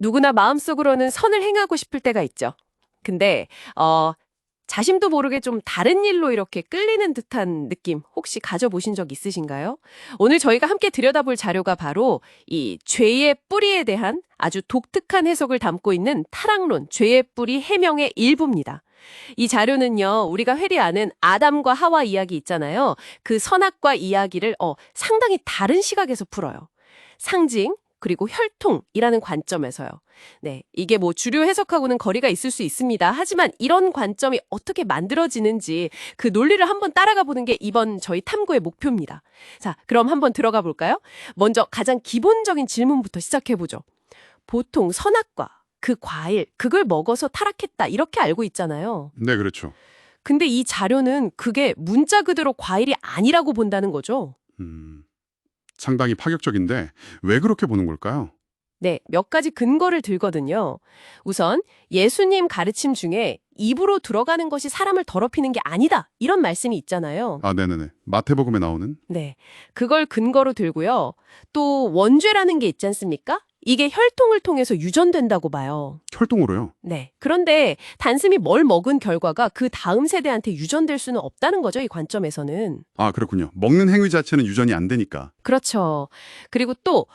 누구나 마음속으로는 선을 행하고 싶을 때가 있죠. 근데 자신도 모르게 좀 다른 일로 이렇게 끌리는 듯한 느낌 혹시 가져보신 적 있으신가요? 오늘 저희가 함께 들여다볼 자료가 바로 이 죄의 뿌리에 대한 아주 독특한 해석을 담고 있는 타락론, 죄의 뿌리 해명의 일부입니다. 이 자료는요, 우리가 회리 아는 아담과 하와 이야기 있잖아요. 그 선악과 이야기를 상당히 다른 시각에서 풀어요. 상징, 그리고 혈통이라는 관점에서요. 네, 이게 뭐 주류 해석하고는 거리가 있을 수 있습니다. 하지만 이런 관점이 어떻게 만들어지는지 그 논리를 한번 따라가 보는 게 이번 저희 탐구의 목표입니다. 자, 그럼 한번 들어가 볼까요? 먼저 가장 기본적인 질문부터 시작해 보죠. 보통 선악과, 그 과일, 그걸 먹어서 타락했다 이렇게 알고 있잖아요. 네, 그렇죠. 근데 이 자료는 그게 문자 그대로 과일이 아니라고 본다는 거죠. 상당히 파격적인데 왜 그렇게 보는 걸까요? 네, 몇 가지 근거를 들거든요. 우선 예수님 가르침 중에 입으로 들어가는 것이 사람을 더럽히는 게 아니다. 이런 말씀이 있잖아요. 아, 네네네. 마태복음에 나오는? 네, 그걸 근거로 들고요. 또 원죄라는 게 있지 않습니까? 이게 혈통을 통해서 유전된다고 봐요. 혈통으로요. 네, 그런데 단순히 뭘 먹은 결과가 그 다음 세대한테 유전될 수는 없다는 거죠, 이 관점에서는. 아, 그렇군요. 먹는 행위 자체는 유전이 안 되니까. 그렇죠. 그리고 또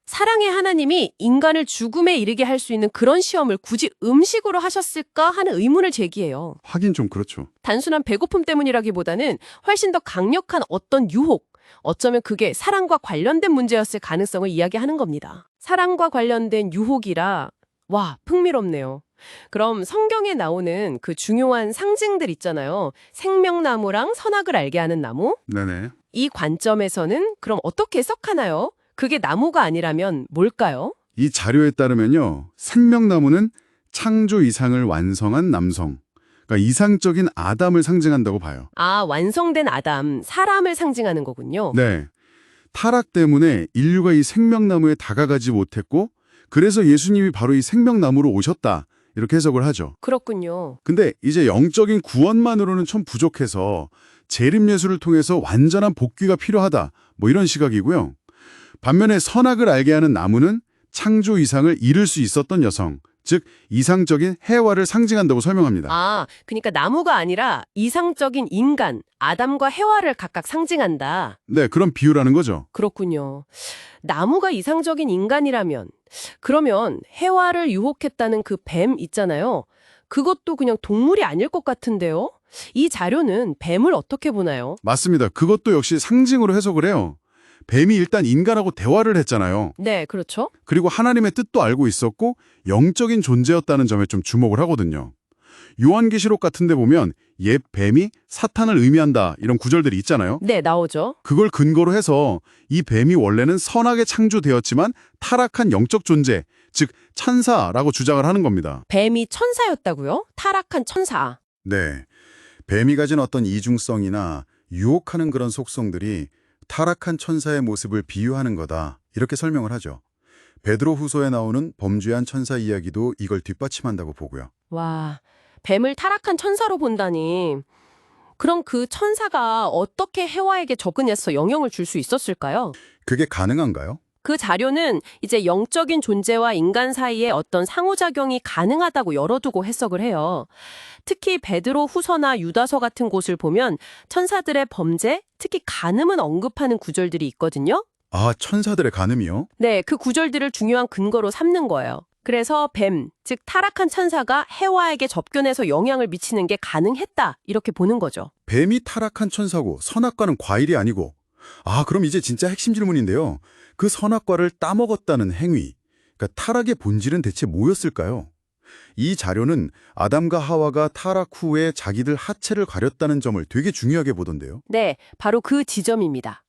사랑의 하나님이 인간을 죽음에 이르게 할 수 있는 그런 시험을 굳이 음식으로 하셨을까 하는 의문을 제기해요. 하긴 좀 그렇죠. 단순한 배고픔 때문이라기보다는 훨씬 더 강력한 어떤 유혹, 어쩌면 그게 사랑과 관련된 문제였을 가능성을 이야기하는 겁니다. 사랑과 관련된 유혹이라 와, 흥미롭네요. 그럼 성경에 나오는 그 중요한 상징들 있잖아요. 생명나무랑 선악을 알게 하는 나무? 네네. 이 관점에서는 그럼 어떻게 해석하나요? 그게 나무가 아니라면 뭘까요? 이 자료에 따르면요. 생명나무는 창조 이상을 완성한 남성. 그러니까 이상적인 아담을 상징한다고 봐요. 아, 완성된 아담, 사람을 상징하는 거군요. 네. 타락 때문에 인류가 이 생명나무에 다가가지 못했고 그래서 예수님이 바로 이 생명나무로 오셨다. 이렇게 해석을 하죠. 그렇군요. 근데 이제 영적인 구원만으로는 좀 부족해서 재림예수를 통해서 완전한 복귀가 필요하다. 뭐 이런 시각이고요. 반면에 선악을 알게 하는 나무는 창조 이상을 이룰 수 있었던 여성, 즉 이상적인 해와를 상징한다고 설명합니다. 아, 그러니까 나무가 아니라 이상적인 인간, 아담과 해와를 각각 상징한다. 네, 그런 비유라는 거죠. 그렇군요. 나무가 이상적인 인간이라면 그러면 해와를 유혹했다는 그 뱀 있잖아요. 그것도 그냥 동물이 아닐 것 같은데요? 이 자료는 뱀을 어떻게 보나요? 맞습니다. 그것도 역시 상징으로 해석을 해요. 뱀이 일단 인간하고 대화를 했잖아요. 네, 그렇죠. 그리고 하나님의 뜻도 알고 있었고 영적인 존재였다는 점에 좀 주목을 하거든요. 요한계시록 같은 데 보면 옛 뱀이 사탄을 의미한다 이런 구절들이 있잖아요. 네, 나오죠. 그걸 근거로 해서 이 뱀이 원래는 선하게 창조되었지만 타락한 영적 존재, 즉 천사라고 주장을 하는 겁니다. 뱀이 천사였다고요? 타락한 천사. 네. 뱀이 가진 어떤 이중성이나 유혹하는 그런 속성들이 타락한 천사의 모습을 비유하는 거다. 이렇게 설명을 하죠. 베드로 후서에 나오는 범죄한 천사 이야기도 이걸 뒷받침한다고 보고요. 와, 뱀을 타락한 천사로 본다니. 그럼 그 천사가 어떻게 해와에게 접근해서 영향을 줄 수 있었을까요? 그게 가능한가요? 그 자료는 이제 영적인 존재와 인간 사이에 어떤 상호작용이 가능하다고 열어두고 해석을 해요. 특히 베드로 후서나 유다서 같은 곳을 보면 천사들의 범죄, 특히 간음은 언급하는 구절들이 있거든요. 아, 천사들의 간음이요? 네, 그 구절들을 중요한 근거로 삼는 거예요. 그래서 뱀, 즉 타락한 천사가 해와에게 접견해서 영향을 미치는 게 가능했다, 이렇게 보는 거죠. 뱀이 타락한 천사고 선악과는 과일이 아니고 아, 그럼 이제 진짜 핵심 질문인데요. 그 선악과를 따먹었다는 행위, 그러니까 타락의 본질은 대체 뭐였을까요? 이 자료는 아담과 하와가 타락 후에 자기들 하체를 가렸다는 점을 되게 중요하게 보던데요. 네, 바로 그 지점입니다.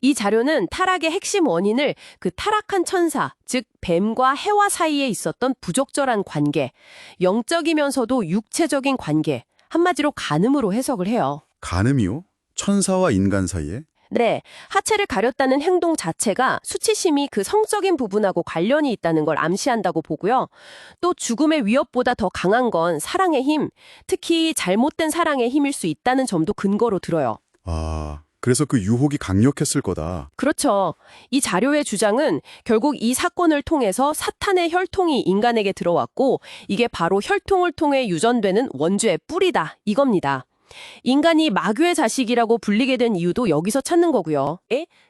이 자료는 타락의 핵심 원인을 그 타락한 천사, 즉 뱀과 해와 사이에 있었던 부적절한 관계, 영적이면서도 육체적인 관계, 한마디로 간음으로 해석을 해요. 간음이요? 천사와 인간 사이에? 네, 하체를 가렸다는 행동 자체가 수치심이 그 성적인 부분하고 관련이 있다는 걸 암시한다고 보고요. 또 죽음의 위협보다 더 강한 건 사랑의 힘, 특히 잘못된 사랑의 힘일 수 있다는 점도 근거로 들어요. 아, 그래서 그 유혹이 강력했을 거다. 그렇죠. 이 자료의 주장은 결국 이 사건을 통해서 사탄의 혈통이 인간에게 들어왔고 이게 바로 혈통을 통해 유전되는 원죄의 뿌리다 이겁니다. 인간이 마귀의 자식이라고 불리게 된 이유도 여기서 찾는 거고요.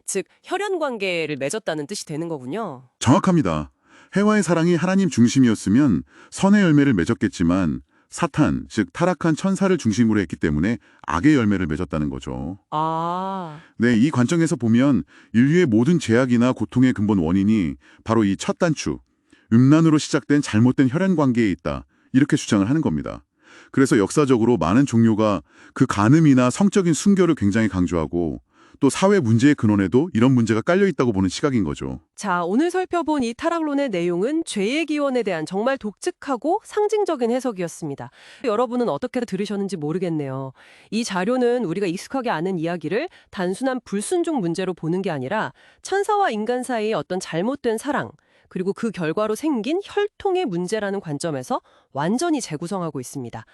즉 혈연 관계를 맺었다는 뜻이 되는 거군요. 정확합니다. 해와의 사랑이 하나님 중심이었으면 선의 열매를 맺었겠지만 사탄, 즉 타락한 천사를 중심으로 했기 때문에 악의 열매를 맺었다는 거죠. 아, 네, 이 관점에서 보면 인류의 모든 죄악이나 고통의 근본 원인이 바로 이 첫 단추, 음란으로 시작된 잘못된 혈연 관계에 있다. 이렇게 주장을 하는 겁니다. 그래서 역사적으로 많은 종교가 그 간음이나 성적인 순결을 굉장히 강조하고 또 사회 문제의 근원에도 이런 문제가 깔려 있다고 보는 시각인 거죠. 자, 오늘 살펴본 이 타락론의 내용은 죄의 기원에 대한 정말 독특하고 상징적인 해석이었습니다. 여러분은 어떻게 들으셨는지 모르겠네요. 이 자료는 우리가 익숙하게 아는 이야기를 단순한 불순종 문제로 보는 게 아니라 천사와 인간 사이의 어떤 잘못된 사랑, 그리고 그 결과로 생긴 혈통의 문제라는 관점에서 완전히 재구성하고 있습니다.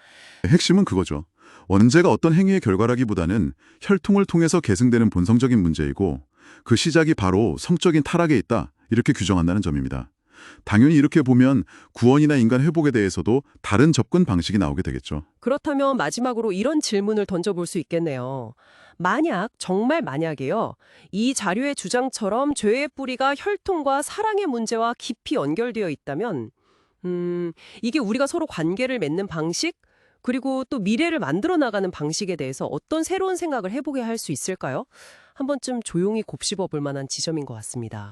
핵심은 그거죠. 원죄가 어떤 행위의 결과라기보다는 혈통을 통해서 계승되는 본성적인 문제이고 그 시작이 바로 성적인 타락에 있다. 이렇게 규정한다는 점입니다. 당연히 이렇게 보면 구원이나 인간 회복에 대해서도 다른 접근 방식이 나오게 되겠죠. 그렇다면 마지막으로 이런 질문을 던져볼 수 있겠네요. 만약, 정말 만약에요. 이 자료의 주장처럼 죄의 뿌리가 혈통과 사랑의 문제와 깊이 연결되어 있다면 이게 우리가 서로 관계를 맺는 방식, 그리고 또 미래를 만들어 나가는 방식에 대해서 어떤 새로운 생각을 해보게 할 수 있을까요? 한 번쯤 조용히 곱씹어 볼 만한 지점인 것 같습니다.